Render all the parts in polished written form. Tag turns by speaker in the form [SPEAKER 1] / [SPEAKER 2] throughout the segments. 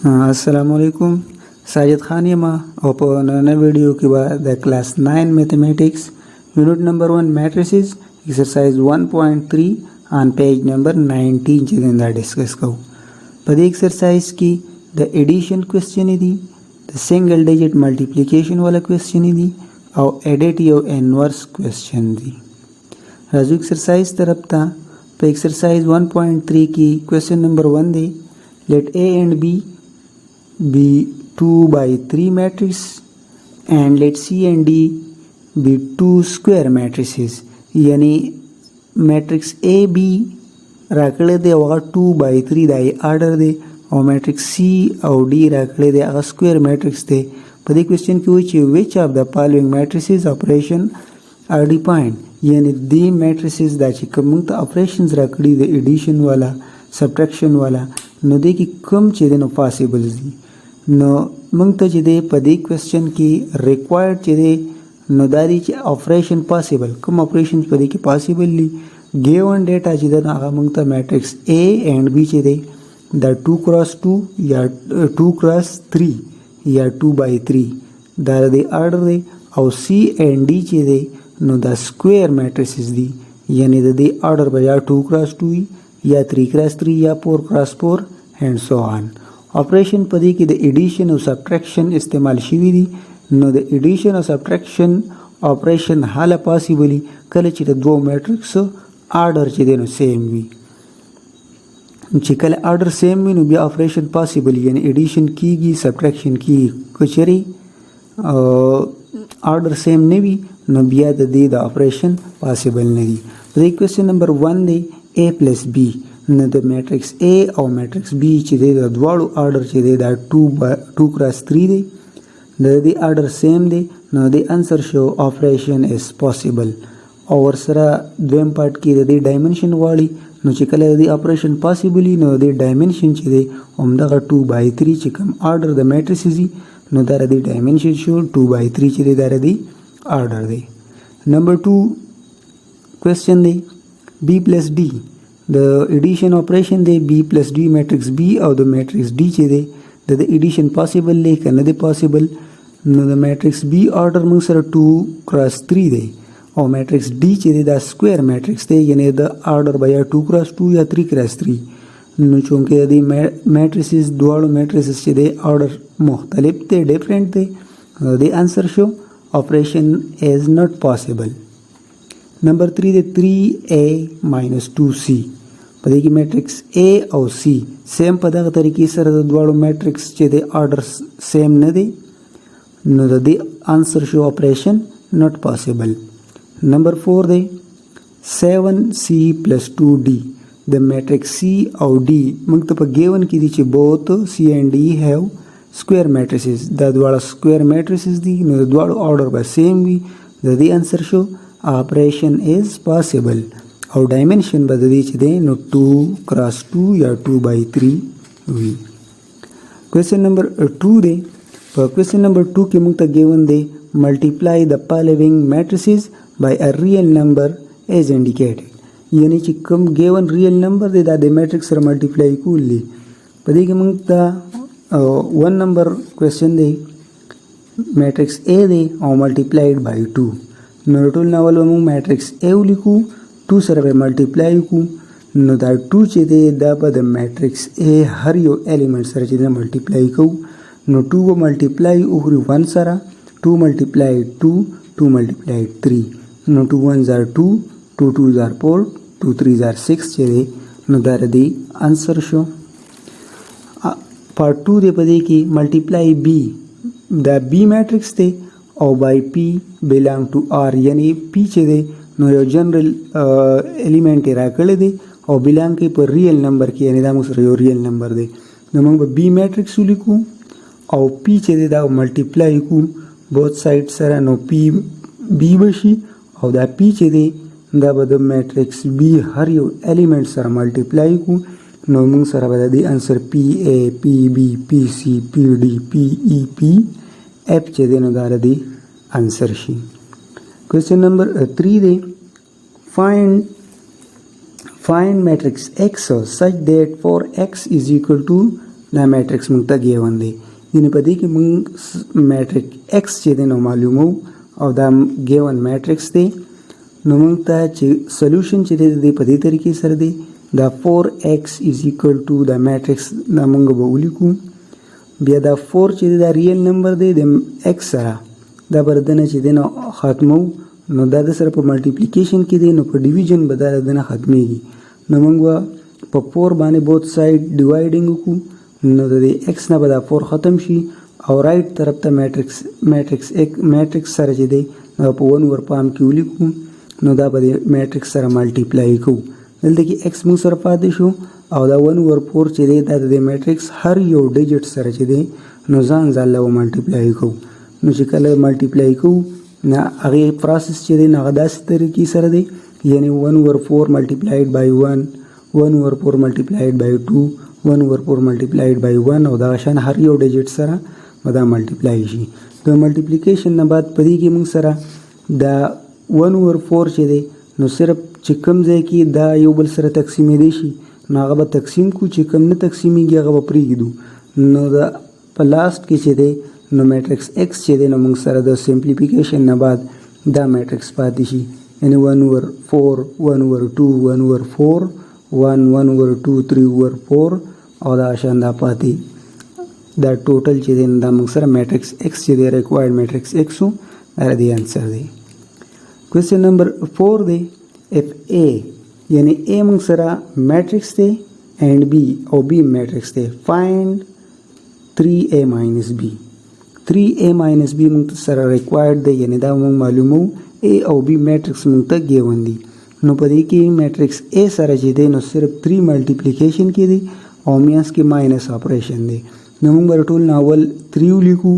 [SPEAKER 1] अस्सलामुअलैकुम साजिद खान यमा और नया वीडियो के बाद the class 9 mathematics unit number 1 matrices exercise 1.3 on page number 19 जिंदा डिस्कस करो पदी एक्सरसाइज की द एडिशन क्वेश्चन इदी द सिंगल डिजिट मल्टीप्लिकेशन वाला क्वेश्चन इदी और एडिटिव इनवर्स क्वेश्चन दी राजू एक्सरसाइज तरफ था पे एक्सरसाइज 1.3 की क्वेश्चन नंबर 1 दे let A and B be 2 by 3 matrix and let C and D be 2 square matrices यानी मैट्रिक्स ए बी राकड़े दे वहाँ 2 by 3 दाई आर्डर दे और मैट्रिक्स सी और डी राकड़े दे अगर स्क्वायर मैट्रिक्स दे पदी क्वेश्चन की हुई which of the following matrices operation are defined यानी दी मैट्रिसेस दाची कम ऑपरेशंस राकड़ी दे एडिशन वाला सब्ट्रैक्शन वाला नो दे की कम चीज़ें नो पॉसिबल्स दी नो मंगत चिदे पदी क्वेश्चन की रिक्वायर्ड चिदे नो दादी चे ऑपरेशन पॉसिबल कम ऑपरेशन पदी की पॉसिबल ली गिवन डेटा चिदे ना मंगत मैट्रिक्स ए एंड बी चिदे द 2x2 या 2x3 या 2x3 दादी ऑर्डर दे और सी एंड डी चिदे नो द स्क्वायर मैट्रिसेस दी यानी दी ऑर्डर बजा 2x2 या 3x3 या 4x4 and so on operation पदी की द एडिशन और सब्ट्रैक्शन इस्तेमाल शिवी दी नो द एडिशन और सब्ट्रैक्शन ऑपरेशन हाला पॉसिबली कल चित दो मैट्रिक्स ऑर्डर चिदे नो सेम भी चिकल ऑर्डर सेम भी नो भी ऑपरेशन पॉसिबल यानी एडिशन की गी सब्ट्रैक्शन की कुचरी ऑर्डर सेम ने भी नो बिया द ऑपरेशन पॉसिबल नहीं दी क्वेश्चन नंबर 1 दे ए प्लस बी न द मैट्रिक्स ए और मैट्रिक्स बी चिदे द द्वाड़ू ऑर्डर चिदे द 2x3 दे द ऑर्डर सेम दे न द आंसर शो ऑपरेशन इज पॉसिबल और सरा द्वेम पार्ट की द डायमेंशन वाली नो चिकले द ऑपरेशन पॉसिबली नो द डायमेंशन चिदे ओमदा 2x3 चिकम ऑर्डर द मैट्रिसेस नो द डायमेंशन शो 2x3 चिदे द ऑर्डर दे नंबर 2 क्वेश्चन दे b plus d the addition operation दे b plus d matrix b और the matrix d चिदे the addition possible ले करने दे possible no the matrix b order में सर 2x3 दे और matrix d चिदे the square matrix दे यानी the order बया 2x2 या 3x3 नो चूँकि यदि matrices दोनों matrices चिदे order मुख्तलिफ थे different थे the answer show operation is not possible number 3 they 3a minus 2c पदे की मैट्रिक्स ए और सी सेम पदा का तरीके से द्वाड़ो मैट्रिक्स चेदे ऑर्डर सेम न दे नो द आंसर शो ऑपरेशन नॉट पॉसिबल नंबर 4 दे 7c प्लस 2d द मैट्रिक्स सी और डी मंग तो गिवन की दी both C and D have square matrices द द्वाड़ा स्क्वायर मैट्रिसेस दी नो द्वाड़ो ऑर्डर बाय सेम भी द आंसर शो ऑपरेशन इज पॉसिबल और डायमेंशन बदली चिदे नो 2x2 या 2x3 हुई क्वेश्चन नंबर 2 दे क्वेश्चन नंबर 2 के मुक्त गिवन दे मल्टीप्लाई द following matrices by a real number as indicated यानी कि कम गिवन रियल नंबर दे द मैट्रिक्स र मल्टीप्लाई को ली पदी के मुक्त 1 नंबर क्वेश्चन दे मैट्रिक्स ए दे और मल्टीप्लाइड बाय 2 नोटुल नावल में मैट्रिक्स ए लिखू 2 सर मल्टीप्लाई को नो द 2 चिदे द पद मैट्रिक्स ए हर यो एलिमेंट सर चिदे मल्टीप्लाई को नो 2 को मल्टीप्लाई उहरी 1 सरा 2 मल्टीप्लाई 2 2 मल्टीप्लाई 3 नो 2 1 जार 2 2 2 जार 4 2 3 जार 6 चिदे नो द आंसर शो पार्ट 2 दे पदे की मल्टीप्लाई बी द बी मैट्रिक्स दे और बाई पी बिलोंग टू आर यानी पी चिदे नो यो जनरल एलिमेंट राकड़े दे और बिलोंग के पर रियल नंबर की यानी दाम सर यो रियल नंबर दे नो मंग बी मैट्रिक्स लिखूँ और पी चिदे दा मल्टीप्लाई को बोथ साइड सर नो पी बी बशी और दा पी चिदे दा बद मैट्रिक्स बी हर यो एलिमेंट सर मल्टीप्लाई को नो मंग सर बदा दी answer P A P B P C P D P E P F चिदे नो दार दी आंसर शी क्वेश्चन नंबर 3 दे find matrix x such that for x is equal to دا میټرکس موږ ته ګیون دی. یعنې په دې کې موږ میټرک ایکس چې دی نو معلومو او دا ګیون میټرکس دی. نو موږ ته چې سلوشن چې دی د په دې طریقې سره دی دا 4x is equal to دا میټرکس دا موږ به ولیکو. بیا دا 4 چې دی دا ریل نمبر دی د x سره دا بردنه چې دی نو ختمو نو دا د سره په ملټیپلیکیشن کې دی نو په ډیویژن به دا دنه ختمیږي. نو موږ په 4 باندې بوت ساید ډیوایډینګ وکړو نو د x نه به دا 4 ختم شي او رائټ طرف ته میټرکس سره چې دی نو په 1 ور پام کې ولیکو نو دا به د میټرکس سره ملټیپلای کوو. دلته کې x موږ سره پاتې شو او دا 1 ور 4 چې دی دا د میټرکس هر یو ډیجټ سره چې دی نو ځان له ملټیپلای کوو. نو چې کله ملټیپلای کوو نه هغه پروسس چې دی هغه داسې طریقې سره دی یعنی 1 ور 4 ملټیپلایډ بای 1 1 ور 4 ملټیپلایډ بای 2 1 ور 4 ملټیپلایډ بای 1 او دا شان هر یو ډیجټ سره به دا ملټیپلای شي. د ملټیپلیکیشن نه بعد په دې کې موږ سره دا 1 ور 4 چې دی نو صرف چې کوم ځای کې دا یو بل سره تقسیمېدی شي نو هغه به تقسیم کو چې کوم نه تقسیمیږي هغه به پرېږدو. نو دا په لاست کې چې دی نو میټرکس x چې دی نو موږ سره د سمپلیفیکیشن نه بعد دا میټرکس پاتې شي یعنی 1 ور 4 1 ور 2 1 ور 4 1 1 ور 2 3 ور 4 او دا شان دا پاتې دا ټوټل چې دی دا موږ سره میټرکس x چې دی ریکوایرډ میټرکس x وو دا دی انسر دی. کوېسچن نمبر 4 دی if A یعنی A موږ سره میټرکس دی and B او B میټرکس دی find 3A minus B 3A minus B موږ سره ریکوایرډ دی یعنی دا موږ معلومو A او B میټرکس موږ ته ګیون دی. نو په دې کې میټرکس A سره چې دی نو صرف 3 ملټیپلیکیشن کې دی او میانس کې ماینس اپریشن دی. نو موږ ټول ناول 3 ولیکو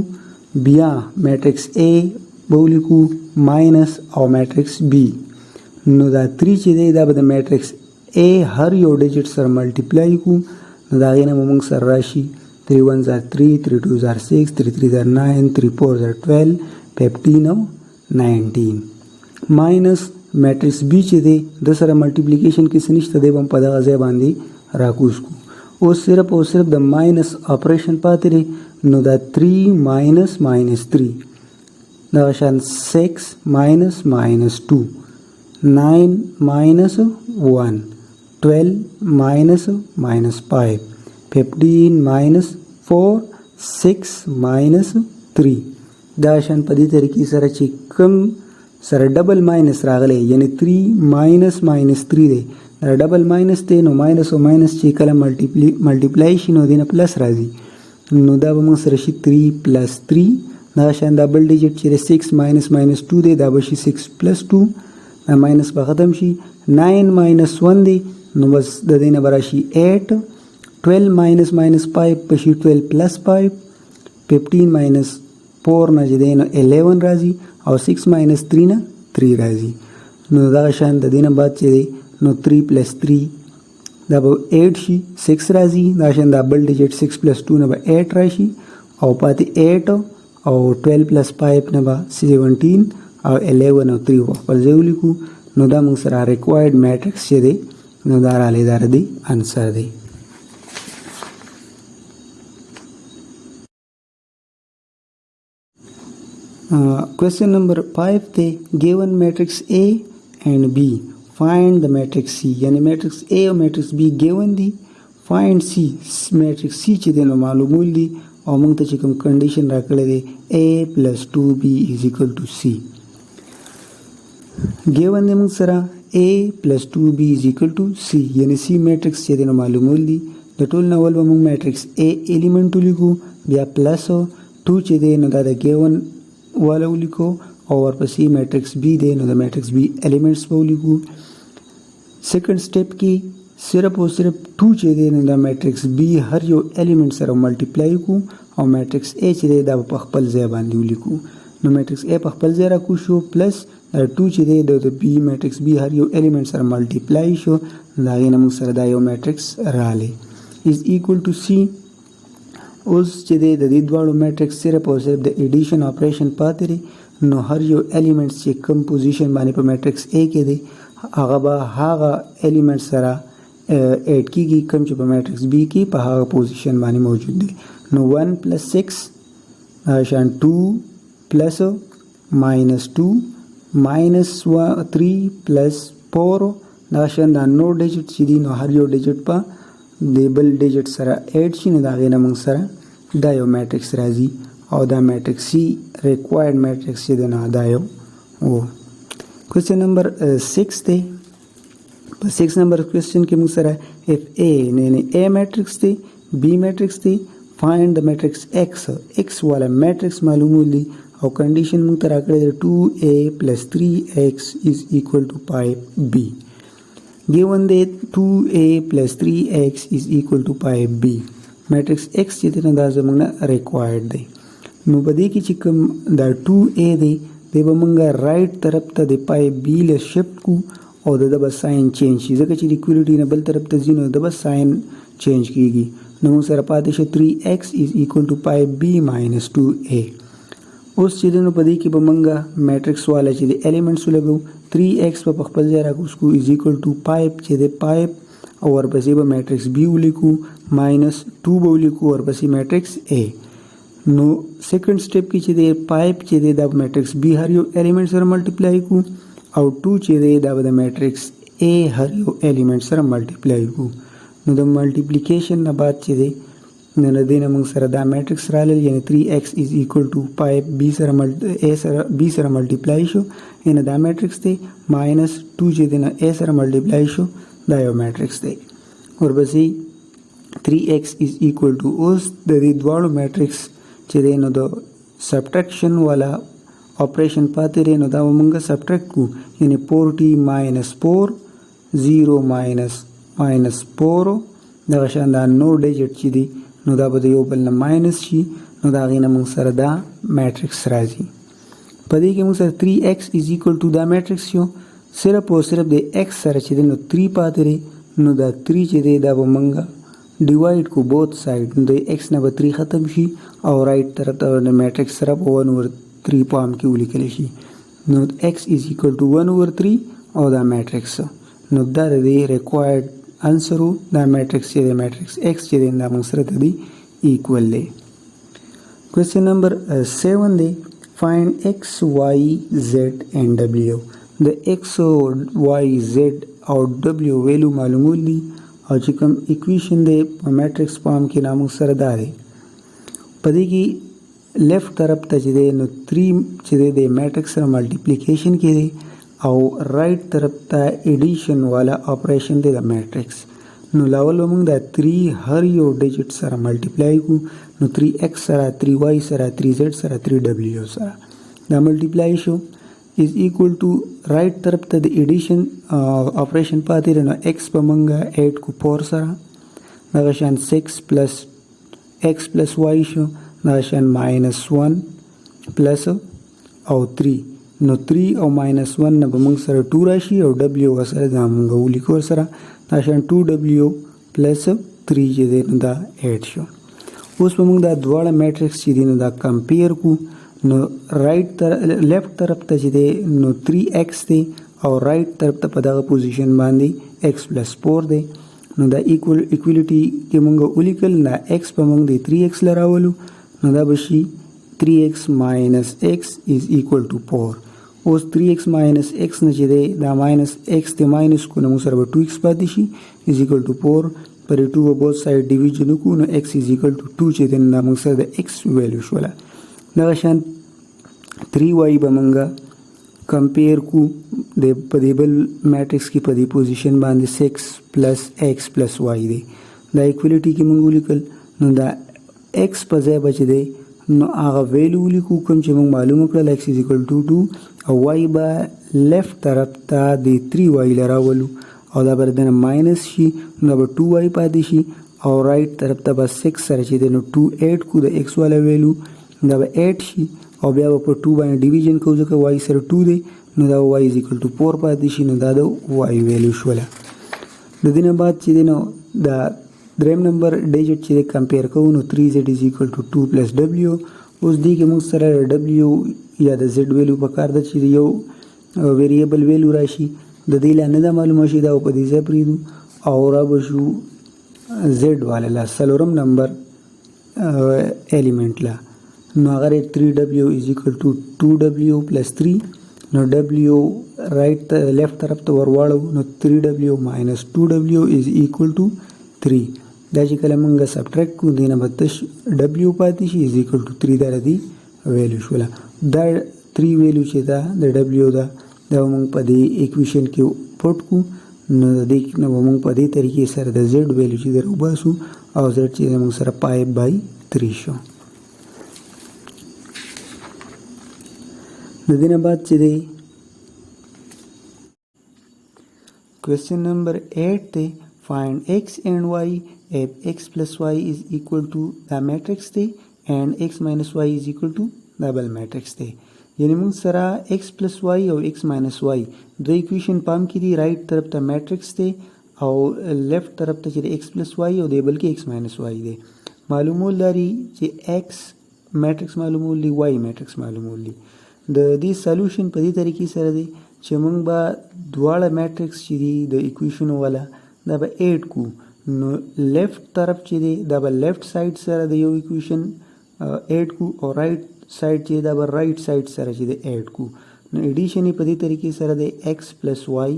[SPEAKER 1] بیا میټرکس A به ولیکو ماینس او میټرکس B. نو دا 3 چې دی دا به د میټرکس A هر یو ډیجټ سره ملټیپلای کو نو دا غینه موږ سره راشي 3 1 are 3 3 2 are 6 3 3 are 9 3 4 are 12 15 او 19 ماینس میټرکس B چې دی د سره ملټیپلیکیشن کې سنشته دی په دغه ځای باندې راکوس کو او صرف د ماینس اپریشن پاتې دی نو دا 3 ماینس ماینس 3 دا شان 6 ماینس ماینس 2 9 minus 1 12 minus minus 5 15 minus 4 6 minus 3 دا شان په دې طریقې سره چې کوم سره ډبل ماینس راغلی یعنی 3 ماینس ماینس 3 دی دا ډبل ماینس دی نو ماینس او ماینس چې کله ملټیپلای شي نو دینه پلس راځي نو دا به موږ سره شي 3 پلس 3 دا شان ډبل ډیجټ چې 6 ماینس ماینس 2 دی دا به شي 6 پلس 2 ماینس به ختم شي 9 ماینس 1 دی نو بس د دې نه به راشي 8 12 ماینس ماینس 5 به شي 12 پلس 5 15 ماینس 4 نه چې دی نو 11 راځي او 6 ماینس 3 نه 3 راځي نو دغه شان د دې نه بعد چې دی نو 3 پلس 3 دا به 8 شي 6 راځي دا شان دا بل ډیجټ 6 پلس 2 نه به 8 راشي او پاتې 8 او 12 پلس 5 نه به 17 او 11 او 3 خپل ځای ولیکو نو دا موږ سره ریکوایرډ میټرکس چې دی نو دا رالی دا دی انسر دی. Question number 5 دی given matrix A and B find the matrix C یعنی matrix A او matrix B given دی find C matrix C چې دی نو معلومول دی او موږ ته چې کوم کنډیشن راکړی دی A plus 2B is equal to C given دی موږ سره A plus 2B is equal to C یعنی C matrix چې دی نو معلومول دی د ټول ناول به موږ matrix A element ولیکو بیا پلس 2 چې دی نو دا د given والا ولیکو او ورپسې میټرکس B دی نو د میټرکس B ایلیمنټس به ولیکو. سیکنډ سټیپ کې صرف او صرف 2 چې دی نو د میټرکس B هر یو ایلیمنټ سره ملټیپلای کو او میټرکس A چې دی دا په خپل ځای باندې ولیکو نو میټرکس A په خپل ځای راکو شو پلس 2 چې دی د B میټرکس B هر یو ایلیمنټ سره ملټیپلای شو دا غي موږ سره دا یو میټرکس رالی is equal to C. اوس چې دی د دې دواړو میټرکس صرف او صرف د ایډیشن اپریشن پاتې دی نو هر یو ایلیمنټ چې کوم پوزیشن باندې په میټرکس A کې دی هغه به هغه ایلیمنټ سره ایډ کیږي کوم چې په میټرکس بی کې په هغه پوزیشن باندې موجود دی. نو 1 + 6 شان 2 + -2 -3 + 4 دا شان دا نو ډیجټ چې دي نو هر یو ډیجټ په د بل ډیجټ سره ایډ شي نو د هغې نه موږ سره دا یو میټرکس راځي او دا میټرکس سی ریکوایرډ میټرکس چې دی نو دا یو و. کوېسچن نمبر 6 دی. په 6 نمبر کوېسچن کې موږ سره اف اے یعنې اے میټرکس دی بی میټرکس دی فایند د میټرکس ایکس والا میټرکس معلومول دي او کنډیشن موږ ته راکړی دی 2a + 3x = 5b. given that 2a + 3x = 5b میټرکس x چې دی نو دا زموږ نه ریکوایرډ دی. نو په دې کې چې کوم دا 2a دی دی به موږ رایټ طرف ته د 5b له شفټ کو او د به ساين چینج شي ځکه چې د اکویلیټي نه بل طرف ته ځي نو د به ساين چینج کیږي. نو موږ سره پاتې شو 3x = 5b - 2a. اوس چې دی نو په دې کې به موږ میټرکس والا چې د ایلیمنټس ولګو 3x په خپل ځای راکوسکو = 5 چې دی 5 او ورپسې به میټرکس b ولیکو -2 به ولیکو ورپسې میټرکس a. نو سیکنډ سټیپ کې چې دی 5 چې دی د میټرکس b هر یو ایلیمنټ سره ملټیپلای کو او 2 چې دی دا به د میټرکس a هر یو ایلیمنټ سره ملټیپلای کو. نو د ملټیپلیکیشن نه بعد چې دی نو د دې نه موږ سره دا میټرکس راغلی یعنې 3x = 5 b سره ملټیپلای شو یعنې دا میټرکس دی -2 چې دی نو a سره ملټیپلای شو دا یو میټرکس دی. ورپسې 3x = اوس د دې دواړو میټرکس چې دی نو د سبټریکشن والا اپریشن پاتې دی نو دا به موږ سبټریکټ کو یعنې 4t - 4 0 - 4 دغه شان دا نو ډیجټ چې دی نو دا به د یو بل نه ماینس شي نو د هغې نه موږ سره دا میټرکس راځي. په دې کې موږ سره 3x = دا میټرکس شو صرف او صرف د x سره چې دی نو 3 پاتې دی نو دا 3 چې دی دا به موږ ډیوایډ کو بوث سایډ نو د x نه به 3 ختم شي او رایټ طرف ته د میټرکس سره په 1/3 پام کې ولیکلی شي. نو x = 1/3 او دا میټرکس نو دا د دې ریکوایرډ انسر و. دا میټرکس چې دی میټرکس x چې دی دا موږ سره ته دی ایکول دی. کوېسچن نمبر 7 دی فایند x y z and w. د x y z او w ویلو معلومول دي او چې کوم اکویشن دی په میټرکس فارم کې نامو سره دا دی. په دې کې لیفت طرف ته چې دی نو 3 چې دی د میټرکس سره ملټیپلیکیشن کې دی او رائٹ طرف ته ایډیشن والا اپریشن دی د میټرکس. نو لاول موږ دا 3 هر یو ډیجټ سره ملټیپلای کو نو 3x سره 3y سره 3z سره 3w سره دا ملټیپلای شو is equal to رائٹ طرف ته د ایډیشن اپریشن پاتې نو x په موږ 8 کو 4 سره دغه شان 6 plus x plus y شو دغه شان -1 plus او 3 نو 3 او -1 نه به موږ سره 2 راشي او w سره دا موږ ولیکو سره دا شان 2w plus 3 چې دی نو دا 8 شو. اوس به موږ دا دواړه میټرکس چې دی نو دا کمپیر کو نو رائٹ لیفت طرف ته چې دی نو 3x دی او رائٹ طرف ته په دغه پوزیشن باندې x plus 4 دی نو دا ایکویلیټي کې موږ ولیکل نه x په موږ د 3x لراولو نو دا به شي 3x minus x is equal to 4. اوس 3x minus x نه چې دی دا minus x ته minus کو نو موږ سره به 2x پاتې شي is equal to 4 پر 2 به both side division کو نو x is equal to 2 چې دی نو موږ سره د x ویلیو شوله. دغه شان 3y به موږ کمپیر کو د په دې بل میټرکس کې په دې پوزیشن باندې 6 plus x plus y دی دا ایکویلیټي کې موږ ولیکل نو دا x په ځای بچ دی نو هغه ویلیو ولیکو کوم چې موږ معلومه کړل x is equal to 2 او y به لیفت طرف ته د 3y لراولو او دا به دنه ماینس شي نو به 2y پاتې شي او رائټ طرف ته به 6 سره چې دی نو 2 8 کو د x والا ویلیو دا به 8 شي او بیا به په 2 باندې ډیویژن کوو ځکه y سره 2 دی نو دا y is equal to 4 پاتې شي نو دا د y ویلیو شوله. د دې نه بعد چې دی نو دا دریم نمبر ډیجټ چې کمپیر کوو نو 3z is equal to 2 plus w. اوس دې کې موږ سره w یا د z ویلیو په کار ده چې یو ویریبل ویلیو راشي د دې لا نه ده معلومه شي دا په دې ځای پرېږدو او را بشو زد والا لا سلورم نمبر element ला नो अगर 3w is equal to 2w plus 3 नो w right left तरफ तो वरवाड़ो नो 3w minus 2w is equal to 3 दाची कला मंगा सब्ट्रैक्ट को देना बत्तश w पाती शी इज इक्वल टू 3 दारा दी वैल्यू शुला दा 3 वैल्यू चेता द w दा मंग पदे इक्वेशन के पुट को नो देख नो मंग पदे तरीके सर द z वैल्यू ची दर उबासु और z ची मंग सर पाई बाई 3 शो दिन बाद चले क्वेश्चन नंबर 8 थे find x and y if x plus y is equal to the matrix थे and x minus y is equal to double matrix थे यानी मंग सरा x plus y और x minus y दो इक्वेशन पाम की थी राइट तरफ ता मैट्रिक्स थे और लेफ्ट तरफ ता चले x plus y और दे बल्कि x minus y दे मालूम हो लारी जे x मैट्रिक्स मालूम हो ली y मैट्रिक्स मालूम हो ली दी सॉल्यूशन पदी तरीके सर दे चमंग बा द्वाड़ा मैट्रिक्स चिदी द इक्वेशन वाला दबा 8 को नो लेफ्ट तरफ चिदे दबा लेफ्ट साइड सर दे यो इक्वेशन 8 को और राइट साइड चिदे दबा राइट साइड सर चिदे 8 को नो एडिशन ही पदी तरीके सर दे x plus y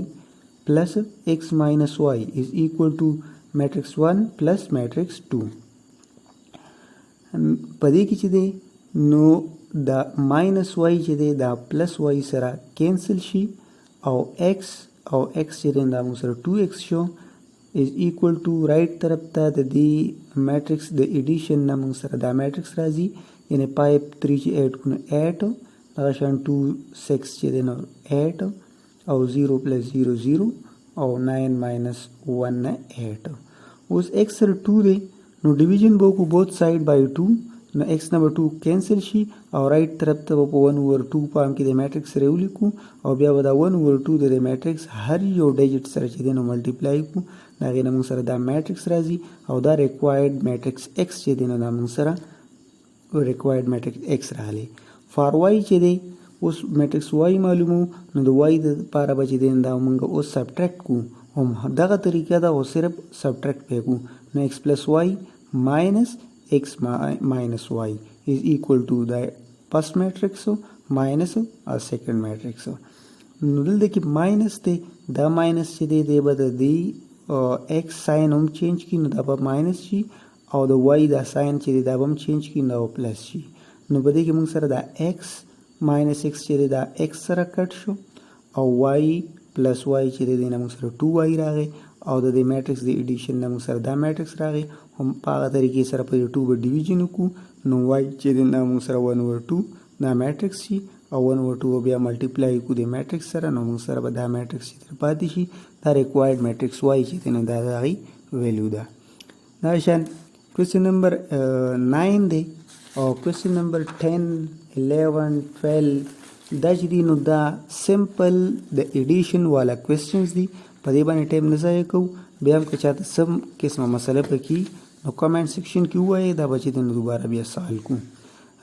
[SPEAKER 1] plus x minus y is equal to matrix 1 plus matrix 2 पदी की चिदे नो द माइनस y चिदे द प्लस y सरा कैंसिल शी और x चिदे दा मुसरा 2x शो इज इक्वल टू राइट तरफ ता दी मैट्रिक्स द एडिशन ना मुसरा द मैट्रिक्स राजी यानी पाइप 3 ची 8 कुन 8 तगशान 2 6 चिदे नो 8 और 0 प्लस 0 0 और 9 माइनस 1 ना 8 उस x सर 2 दे नो डिवीजन बो को बोथ साइड बाय 2 नो x नंबर 2 कैंसिल शी और राइट तरफ तब 1/2 पाम की दे मैट्रिक्स रेव लिखूँ और ब्या बदा 1/2 दे मैट्रिक्स हर यो डिजिट सर चिदे नो मल्टीप्लाई को नागे नमंग सर दा मैट्रिक्स राजी और दा रिक्वायर्ड मैट्रिक्स x चिदे नो नमंग सर रिक्वायर्ड मैट्रिक्स x रहले फॉर y चिदे उस मैट्रिक्स y मालूम हो नो द y द पारा बची दे दा मंग उस सब्ट्रैक्ट को हम दागा तरीका दा वो सिर्फ सब्ट्रैक्ट पे को नो x plus y minus x minus y is equal to the first matrix minus a second matrix noodle देखिए माइनस थे द माइनस ची दे बद दी x साइन हम चेंज की नुदा माइनस ची और द y द साइन ची दे हम चेंज की नुदा प्लस ची नु बदे कि मंग सर द x माइनस x ची दे द x सर कट शो और y प्लस y ची दे ना मंग सर 2y रह गए और द मैट्रिक्स द एडिशन ना मंग सर द मैट्रिक्स रह गए हम पागा तरीके सर पर 2 ब डिवीजन को नो y ची दे ना मंग सर 1/2 ना मैट्रिक्स ची और 1/2 बिया मल्टीप्लाई को दे मैट्रिक्स सर नो मंग सर ब द मैट्रिक्स ची पाती she the required matrix y ची दे ना द वैल्यू दा नाशन क्वेश्चन नंबर 9 दे और क्वेश्चन नंबर 10 11 12 दच दी नो द सिंपल द एडिशन वाला क्वेश्चंस दी पदे बाने टाइम नजाय को ब्याम के चाहते सब किस्म मसले पर की नो कमेंट सेक्शन की हुआ है दा बचे दिन दोबारा भी सवाल को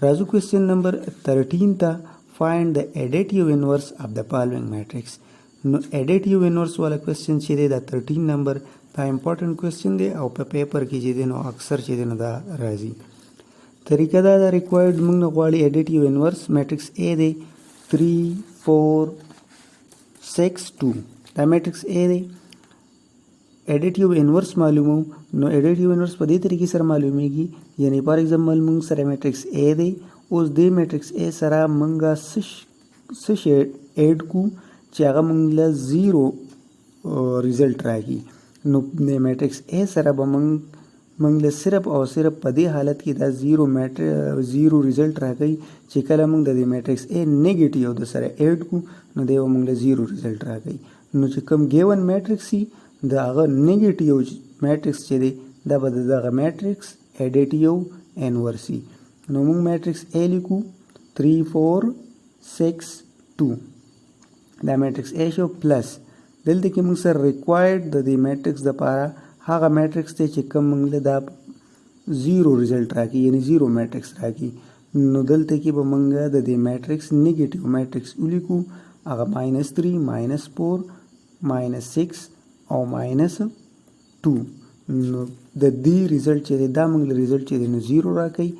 [SPEAKER 1] राजू क्वेश्चन नंबर 13 था find the additive inverse of the following matrix नो एडिटिव इनवर्स वाला क्वेश्चन छे दा 13 नंबर ता इंपॉर्टेंट क्वेश्चन दे और पेपर की जे नो अक्सर छे दा राजी तरीका दा रिक्वायर्ड मंग नो वाली एडिटिव इनवर्स मैट्रिक्स ए दे 3 4 6 2 द matrix A they additive inverse मालूम हो नो एडिटिव इनवर्स पदे तरीके सर मालूम है कि यानी फॉर एग्जांपल मंग सर मैट्रिक्स ए दे उस दे मैट्रिक्स ए सरा मंगा सिश एड को चागा मंगला 0 रिजल्ट रहेगी नो ने मैट्रिक्स ए सरा बमंग मंगले सिर्फ और सिर्फ पदे हालत की दा 0 रिजल्ट रह गई चिकला मंग दे मैट्रिक्स ए नेगेटिव द सर एड को नो देव मंगले 0 रिजल्ट रह गई नो चिकम गिवन मैट्रिक्स ही द अगर नेगेटिव मैट्रिक्स चे दे द बद द मैट्रिक्स एडिटिव इनवर्सी नो मंग मैट्रिक्स ए लिखू 3 4 6 2 द मैट्रिक्स ए शो प्लस दिल देखिए मंग सर रिक्वायर्ड द मैट्रिक्स द पारा हागा मैट्रिक्स ते चिकम मंगले द 0 रिजल्ट राखी यानी 0 मैट्रिक्स राखी नो दल ते की बमंगा द मैट्रिक्स नेगेटिव मैट्रिक्स उलिकू आगा -3 -4 -6 और -2 2 نو د دې ریزلټ چې دی دا موږ له ریزلټ چې دی نو 0 راکوي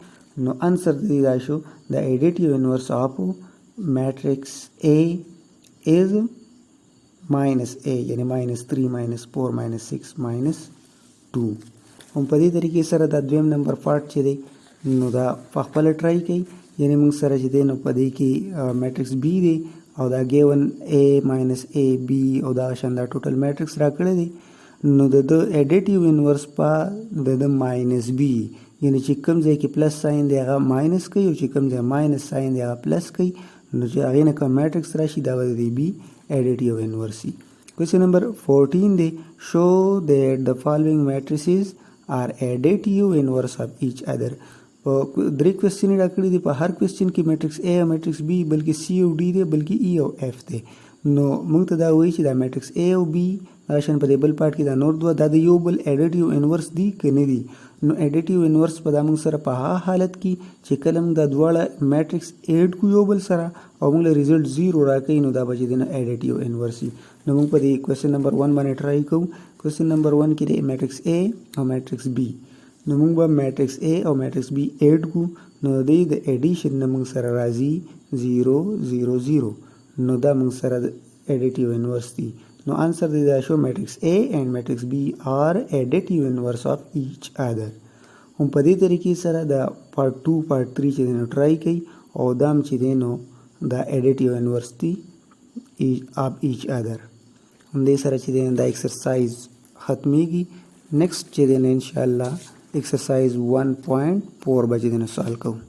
[SPEAKER 1] نو انسر د دې دا شو د ایډیټیو انورس آف میټرکس A is minus A یعنی -3 -4 -6 -2 هم په دې طریقې سره دا دویم نمبر پارت چې دی نو دا په خپل ټرای کوي یعنی موږ سره چې دی نو په دې کې میټرکس B دی او دا ګیون A - A B او دا شان دا ټوټل میټرکس راکړی دی نو د ایډیټیو انورس په د ماینس B یعنی چې کوم ځای کې پلس ساين دی هغه ماینس کوي او چې کوم ځای ماینس ساين دی هغه پلس کوي نو چې هغې نه کوم میټرکس راشي دا به د B ایډیټیو انورس وي. Question number 14 دی show that the following matrices are additive inverse of each other. په درې کوېسچن یې راکړي دي په هر کوېسچن کې میټرکس A او میټرکس B بلکې C او D دی بلکې E او F دی نو موږ ته دا وایي چې دا میټرکس A او B راشن په دې بل پارت کې دا نور دوه دا د یو بل ایډیټیو انورس دی که نه دي نو ایډیټیو انورس په دا موږ سره په هغه حالت کې چې کله موږ دا دواړه میټرکس ایډ کو یو بل سره او موږ له ریزلټ 0 راکوي نو دا به چې دی نه ایډیټیو انورس وي نو موږ په دې کوېسچن نمبر 1 باندې ټرای کوو. کوېسچن نمبر 1 کې دی میټرکس A او میټرکس B نو موږ به میټرکس A او میټرکس B ایډ کو نو د دې د ایډیشن نه موږ سره راځي 0 0 0 نو دا موږ سره ایډیټیو انورس دی نو آنسر دی دا شو میټرکس A and میټرکس B are additive inverse of each other. هم په دې طریقې سره دا پارت 2 پارت 3 چې دی نو ټرای کوي او دا هم چې دی نو دا ایډیټیو انورس دی of each other. هم دې سره چې دی دا ایکسرسایز ختمیږي نیکسٹ چې دی ان شاء الله ایکسرسایز 1.4 به چې دی نو سوال کوو.